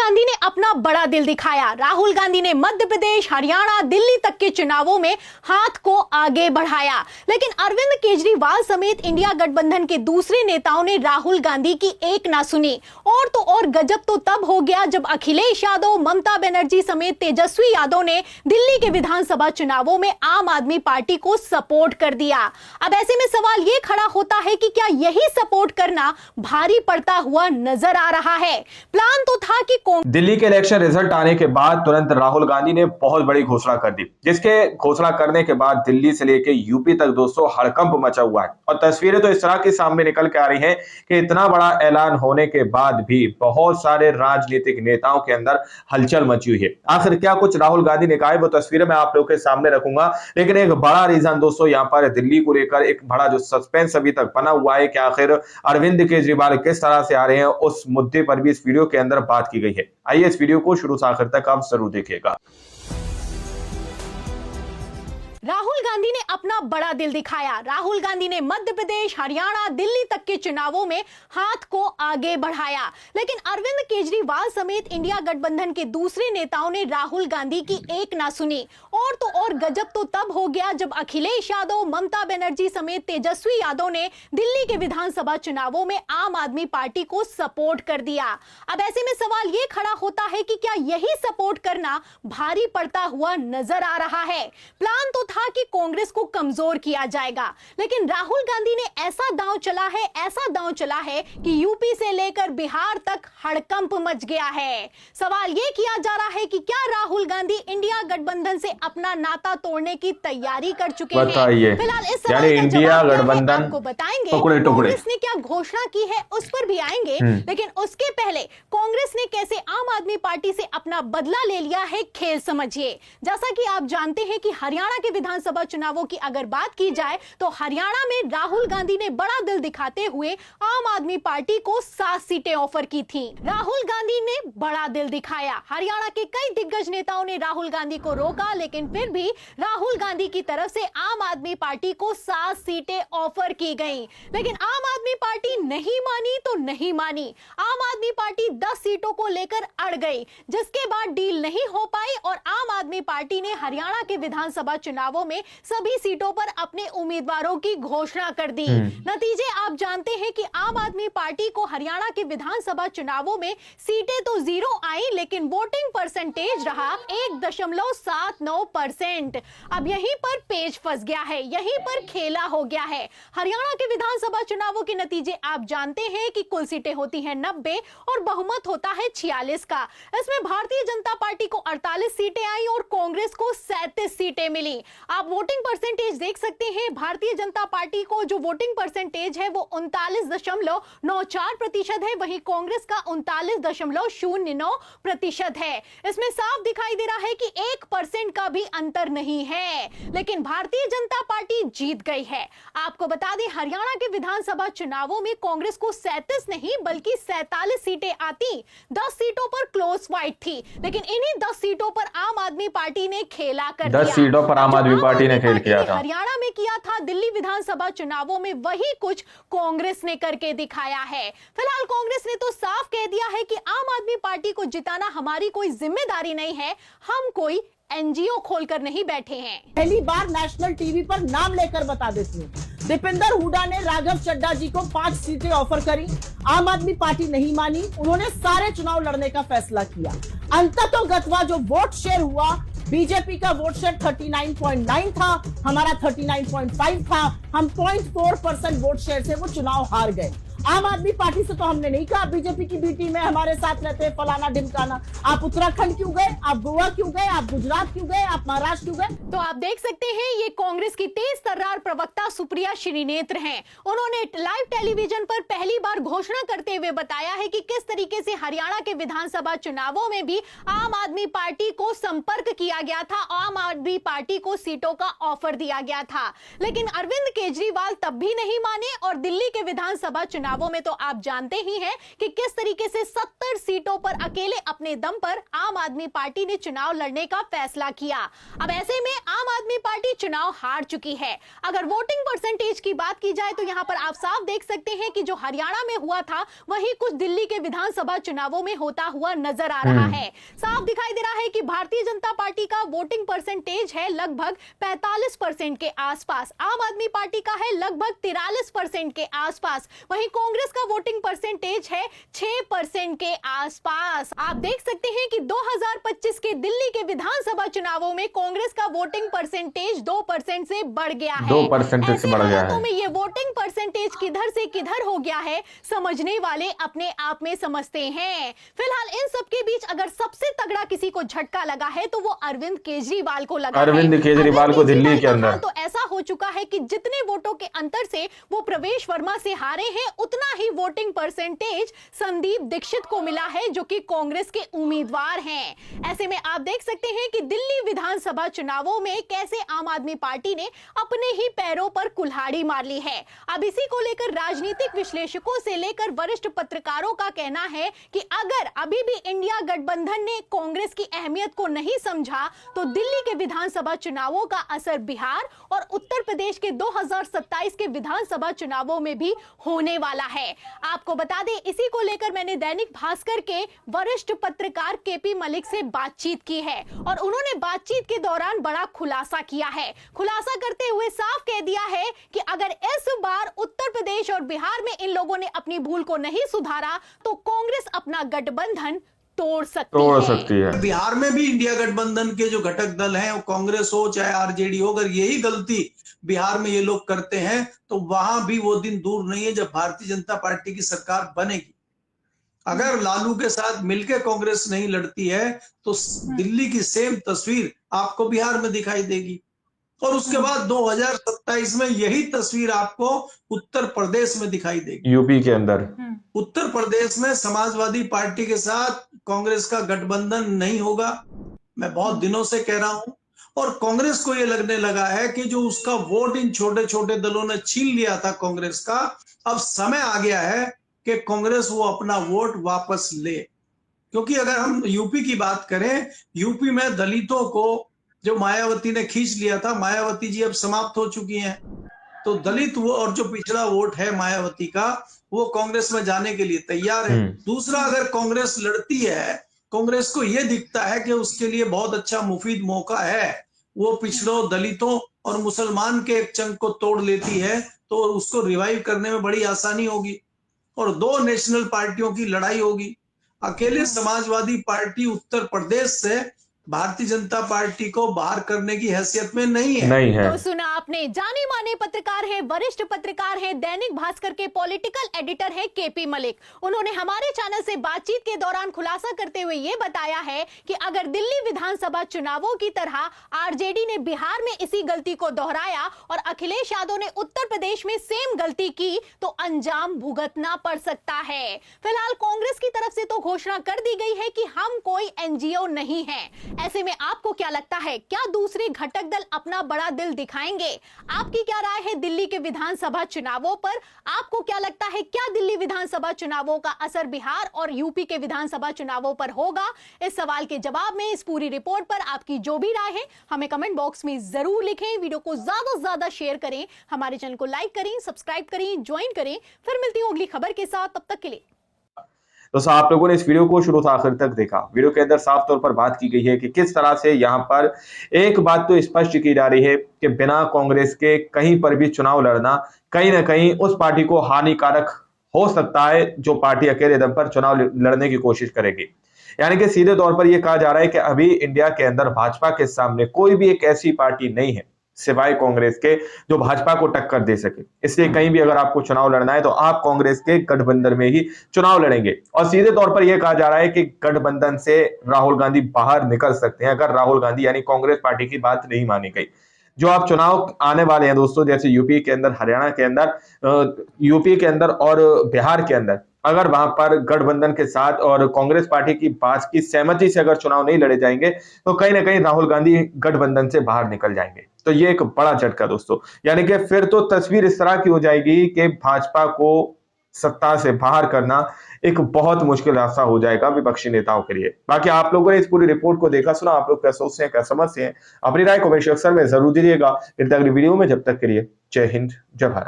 गांधी ने अपना बड़ा दिल दिखाया। राहुल गांधी ने मध्य प्रदेश, हरियाणा, दिल्ली तक के चुनावों में हाथ को आगे बढ़ाया, लेकिन अरविंद केजरीवाल समेत इंडिया गठबंधन के दूसरे नेताओं ने राहुल गांधी की एक ना सुनी। और तो और गजब तो तब हो गया जब अखिलेश यादव, ममता बनर्जी समेत तेजस्वी यादव ने दिल्ली के विधानसभा चुनावों में आम आदमी पार्टी को सपोर्ट कर दिया। अब ऐसे में सवाल ये खड़ा होता है कि क्या यही सपोर्ट करना भारी पड़ता हुआ नजर आ रहा है? प्लान तो था कि दिल्ली के इलेक्शन रिजल्ट आने के बाद तुरंत राहुल गांधी ने बहुत बड़ी घोषणा कर दी, जिसके घोषणा करने के बाद दिल्ली से लेकर यूपी तक दोस्तों हड़कंप मचा हुआ है। और तस्वीरें तो इस तरह के सामने निकल के आ रही हैं कि इतना बड़ा ऐलान होने के बाद भी बहुत सारे राजनीतिक नेताओं के अंदर हलचल मची हुई है। आखिर क्या कुछ राहुल गांधी ने कहा है वो तस्वीरें मैं आप लोगों के सामने रखूंगा, लेकिन एक बड़ा रीजन दोस्तों यहाँ पर दिल्ली को लेकर एक बड़ा जो सस्पेंस अभी तक बना हुआ है कि आखिर अरविंद केजरीवाल किस तरह से आ रहे हैं, उस मुद्दे पर भी इस वीडियो के अंदर बात की गई है। आइए इस वीडियो को शुरू से आखिर तक आप जरूर देखिएगा। राहुल गांधी ने अपना बड़ा दिल दिखाया। राहुल गांधी ने मध्य प्रदेश, हरियाणा, दिल्ली तक के चुनावों में हाथ को आगे बढ़ाया, लेकिन अरविंद केजरीवाल समेत इंडिया गठबंधन के दूसरे नेताओं ने राहुल गांधी की एक ना सुनी। और तो और गजब तो तब हो गया जब अखिलेश यादव, ममता बनर्जी समेत तेजस्वी यादव ने दिल्ली के विधानसभा चुनावों में आम आदमी पार्टी को सपोर्ट कर दिया। अब ऐसे में सवाल ये खड़ा होता है कि क्या यही सपोर्ट करना भारी पड़ता हुआ नजर आ रहा है? प्लान तो था कि कांग्रेस को कमजोर किया जाएगा, लेकिन राहुल गांधी ने ऐसा दांव चला है कि यूपी से लेकर बिहार तक हड़कंप मच गया है। सवाल यह किया जा रहा है कि क्या राहुल गांधी इंडिया गठबंधन से अपना नाता तोड़ने की तैयारी कर चुके हैं? फिलहाल इस सवाल का इंडिया जवाब गठबंधन आपको बताएंगे। कांग्रेस ने क्या घोषणा की है उस पर भी आएंगे, लेकिन उसके पहले कांग्रेस ने कैसे आम आदमी पार्टी से अपना बदला ले लिया है, खेल समझिए। जैसा कि आप जानते हैं कि हरियाणा के विधानसभा चुनावों की अगर बात की जाए तो हरियाणा में राहुल गांधी ने बड़ा दिल दिखाते हुए आम आदमी पार्टी को 7 सीटें ऑफर की थी। राहुल गांधी ने बड़ा दिल दिखाया। हरियाणा के कई दिग्गज नेताओं ने राहुल गांधी को रोका, लेकिन फिर भी राहुल गांधी की तरफ से आम आदमी पार्टी को 7 सीटें ऑफर की गई, लेकिन आम आदमी पार्टी नहीं मानी तो नहीं मानी। आम आदमी पार्टी 10 सीटों को लेकर अड़ गई, जिसके बाद डील नहीं हो पाई और आम आदमी पार्टी ने हरियाणा के विधानसभा चुनावों में सभी सीटों पर अपने उम्मीदवारों की घोषणा कर दी। नतीजे आप जानते हैं कि आम आदमी पार्टी को हरियाणा के विधानसभा चुनावों में सीटें तो 0 आई, लेकिन वोटिंग परसेंटेज रहा 1.79%। अब यहीं पर पेच फंस गया है, यहीं पर खेला हो गया है। हरियाणा के विधानसभा चुनावों के नतीजे आप जानते हैं कि कुल सीटें होती हैं 90 और बहुमत होता है 46 का। इसमें भारतीय जनता पार्टी को 48 सीटें आई और कांग्रेस को 37 सीटें मिली। आप वोटिंग परसेंटेज देख सकते हैं, भारतीय जनता पार्टी को जो वोटिंग परसेंटेज है वो 39.94% है, वहीं कांग्रेस का 39.09% है। इसमें साफ दिखाई दे रहा है कि 1% का भी अंतर नहीं है, लेकिन भारतीय जनता पार्टी जीत गई है। आपको बता दें, हरियाणा के विधानसभा चुनावों में कांग्रेस को 37 नहीं बल्कि 47 सीटें आती। 10 सीटों पर क्लोज फाइट थी, लेकिन इन्हीं 10 सीटों पर आम आदमी पार्टी ने खेला कर दिया। 10 सीटों पर आम आदमी पार्टी ने खेल किया था। हरियाणा में किया था, दिल्ली विधानसभा चुनावों में वही कुछ कांग्रेस ने करके दिखाया है। फिलहाल कांग्रेस ने तो साफ कह दिया है कि आम आदमी पार्टी को जिताना हमारी कोई जिम्मेदारी नहीं है, हम कोई एनजीओ खोलकर नहीं बैठे हैं। पहली बार नेशनल टीवी पर नाम लेकर बता देती हूँ, दीपेंद्र हुडा ने राघव चड्ढा जी को 5 सीटें ऑफर करी। आम आदमी पार्टी नहीं मानी, उन्होंने सारे चुनाव लड़ने का फैसला किया। अंततोगत्वा जो वोट शेयर हुआ, बीजेपी का वोट शेयर 39.9 था, हमारा 39.5 था। हम 0.4% वोट शेयर से वो चुनाव हार गए। आम आदमी पार्टी से तो हमने नहीं कहा बीजेपी की बी टीम में हमारे साथ रहते हैं फलाना ढिमकाना। आप उत्तराखंड क्यों गए, आप गोवा क्यों गए, आप गुजरात क्यों गए, आप महाराष्ट्र क्यों गए? तो आप देख सकते हैं ये कांग्रेस की तेज तर्रार प्रवक्ता सुप्रिया श्रीनेत्र हैं। उन्होंने लाइव टेलीविजन पर पहली बार घोषणा करते हुए बताया है कि किस तरीके से हरियाणा के विधानसभा चुनावों में भी आम आदमी पार्टी को संपर्क किया गया था, आम आदमी पार्टी को सीटों का ऑफर दिया गया था, लेकिन अरविंद केजरीवाल तब भी नहीं माने और दिल्ली के विधानसभा चुनाव चुनावों में तो आप जानते ही हैं कि किस तरीके से 70 सीटों पर अकेले अपने दम पर आम आदमी पार्टी ने चुनाव लड़ने का फैसला किया। अब ऐसे में आम आदमी पार्टी चुनाव हार चुकी है। अगर वोटिंग परसेंटेज की बात की जाए तो यहां पर आप साफ देख सकते हैं कि जो हरियाणा में हुआ था वही कुछ दिल्ली के विधानसभा चुनावों में होता हुआ नजर आ रहा है। साफ दिखाई दे रहा है कि भारतीय जनता पार्टी का वोटिंग परसेंटेज है लगभग 45% के आसपास, आम आदमी पार्टी का है लगभग 43% के आसपास, वहीं कांग्रेस का वोटिंग परसेंटेज है 6% के आसपास। आप देख सकते हैं कि 2025 के दिल्ली के विधानसभा चुनावों में कांग्रेस का वोटिंग परसेंटेज 2% से बढ़ गया है। 2% से बढ़ गया है। में ये वोटिंग परसेंटेज किधर से किधर हो गया है समझने वाले अपने आप में समझते हैं। फिलहाल इन सब के बीच अगर सबसे तगड़ा किसी को झटका लगा है तो वो अरविंद केजरीवाल को लगा। अरविंद केजरीवाल को दिल्ली के अंदर तो ऐसा हो चुका है कि जितने वोटों के अंतर से वो प्रवेश वर्मा से हारे हैं उतना ही वोटिंग परसेंटेज संदीप दीक्षित को मिला है जो कि कांग्रेस के उम्मीदवार हैं। ऐसे में आप देख सकते हैं कि दिल्ली विधानसभा चुनावों में कैसे आम आदमी पार्टी ने अपने ही पैरों पर कुल्हाड़ी मार ली है। अब इसी को लेकर राजनीतिक विश्लेषकों से लेकर वरिष्ठ पत्रकारों का कहना है कि अगर अभी भी इंडिया गठबंधन ने कांग्रेस की अहमियत को नहीं समझा तो दिल्ली के विधानसभा चुनावों का असर बिहार और उत्तर प्रदेश के 2027 के विधानसभा चुनावों में भी होने वाला है। आपको बता दें इसी को लेकर मैंने दैनिक भास्कर के वरिष्ठ पत्रकार केपी मलिक से बातचीत की है और उन्होंने बातचीत के दौरान बड़ा खुलासा किया है। खुलासा करते हुए साफ कह दिया है कि अगर इस बार उत्तर प्रदेश और बिहार में इन लोगों ने अपनी भूल को नहीं सुधारा तो कांग्रेस अपना गठबंधन तोड़ सकती है। बिहार में भी इंडिया गठबंधन के जो घटक दल हैं, वो कांग्रेस हो चाहे आरजेडी हो, अगर यही गलती बिहार में ये लोग करते हैं तो वहां भी वो दिन दूर नहीं है जब भारतीय जनता पार्टी की सरकार बनेगी। अगर लालू के साथ मिलकर कांग्रेस नहीं लड़ती है तो दिल्ली की सेम तस्वीर आपको बिहार में दिखाई देगी और उसके बाद 2027 में यही तस्वीर आपको उत्तर प्रदेश में दिखाई देगी। यूपी के अंदर उत्तर प्रदेश में समाजवादी पार्टी के साथ कांग्रेस का गठबंधन नहीं होगा, मैं बहुत दिनों से कह रहा हूं। और कांग्रेस को यह लगने लगा है कि जो उसका वोट इन छोटे छोटे दलों ने छीन लिया था कांग्रेस का, अब समय आ गया है कि कांग्रेस वो अपना वोट वापस ले। क्योंकि अगर हम यूपी की बात करें, यूपी में दलितों को जो मायावती ने खींच लिया था, मायावती जी अब समाप्त हो चुकी हैं, तो दलित वो और जो पिछड़ा वोट है मायावती का वो कांग्रेस में जाने के लिए तैयार है। दूसरा, अगर कांग्रेस लड़ती है, कांग्रेस को यह दिखता है कि उसके लिए बहुत अच्छा मुफीद मौका है, वो पिछड़ों, दलितों और मुसलमान के एक चंक को तोड़ लेती है तो उसको रिवाइव करने में बड़ी आसानी होगी और दो नेशनल पार्टियों की लड़ाई होगी। अकेले समाजवादी पार्टी उत्तर प्रदेश से भारतीय जनता पार्टी को बाहर करने की हैसियत में नहीं है। तो सुना आपने, जाने माने पत्रकार हैं, वरिष्ठ पत्रकार हैं, दैनिक भास्कर के पॉलिटिकल एडिटर हैं केपी मलिक। उन्होंने हमारे चैनल से बातचीत के दौरान खुलासा करते हुए ये बताया है कि अगर दिल्ली विधानसभा चुनावों की तरह आरजेडी ने बिहार में इसी गलती को दोहराया और अखिलेश यादव ने उत्तर प्रदेश में सेम गलती की तो अंजाम भुगतना पड़ सकता है। फिलहाल कांग्रेस की तरफ से तो घोषणा कर दी गई है कि हम कोई एनजीओ नहीं है। ऐसे में आपको क्या लगता है, क्या दूसरे घटक दल अपना बड़ा दिल दिखाएंगे? आपकी क्या राय है दिल्ली के विधानसभा चुनावों पर? आपको क्या लगता है, क्या दिल्ली विधानसभा चुनावों का असर बिहार और यूपी के विधानसभा चुनावों पर होगा? इस सवाल के जवाब में, इस पूरी रिपोर्ट पर आपकी जो भी राय है हमें कमेंट बॉक्स में जरूर लिखें। वीडियो को ज्यादा से ज्यादा शेयर करें, हमारे चैनल को लाइक करें, सब्सक्राइब करें, ज्वाइन करें। फिर मिलती हूँ अगली खबर के साथ, तब तक के लिए। दोस्तों, आप लोगों ने इस वीडियो को शुरू से आखिर तक देखा। वीडियो के अंदर साफ तौर पर बात की गई है कि किस तरह से यहाँ पर एक बात तो स्पष्ट की जा रही है कि बिना कांग्रेस के कहीं पर भी चुनाव लड़ना कहीं ना कहीं उस पार्टी को हानिकारक हो सकता है जो पार्टी अकेले दम पर चुनाव लड़ने की कोशिश करेगी। यानी कि सीधे तौर पर यह कहा जा रहा है कि अभी इंडिया के अंदर भाजपा के सामने कोई भी एक ऐसी पार्टी नहीं है सिवाय कांग्रेस के जो भाजपा को टक्कर दे सके। इसलिए कहीं भी अगर आपको चुनाव लड़ना है तो आप कांग्रेस के गठबंधन में ही चुनाव लड़ेंगे। और सीधे तौर पर यह कहा जा रहा है कि गठबंधन से राहुल गांधी बाहर निकल सकते हैं अगर राहुल गांधी यानी कांग्रेस पार्टी की बात नहीं मानी गई। जो आप चुनाव आने वाले हैं दोस्तों, जैसे यूपी के अंदर, हरियाणा के अंदर, यूपी के अंदर और बिहार के अंदर, अगर वहां पर गठबंधन के साथ और कांग्रेस पार्टी की बात की सहमति से अगर चुनाव नहीं लड़े जाएंगे तो कहीं ना कहीं राहुल गांधी गठबंधन से बाहर निकल जाएंगे। तो ये एक बड़ा झटका दोस्तों, यानी कि फिर तो तस्वीर इस तरह की हो जाएगी कि भाजपा को सत्ता से बाहर करना एक बहुत मुश्किल रास्ता हो जाएगा विपक्षी नेताओं के लिए। बाकी आप लोगों ने इस पूरी रिपोर्ट को देखा सुना, आप लोग क्या सोचते हैं, क्या समझते हैं, अपनी राय कमेंट सेक्शन में जरूर दीजिएगा। अगली वीडियो में, जब तक के लिए जय हिंद, जय भारत।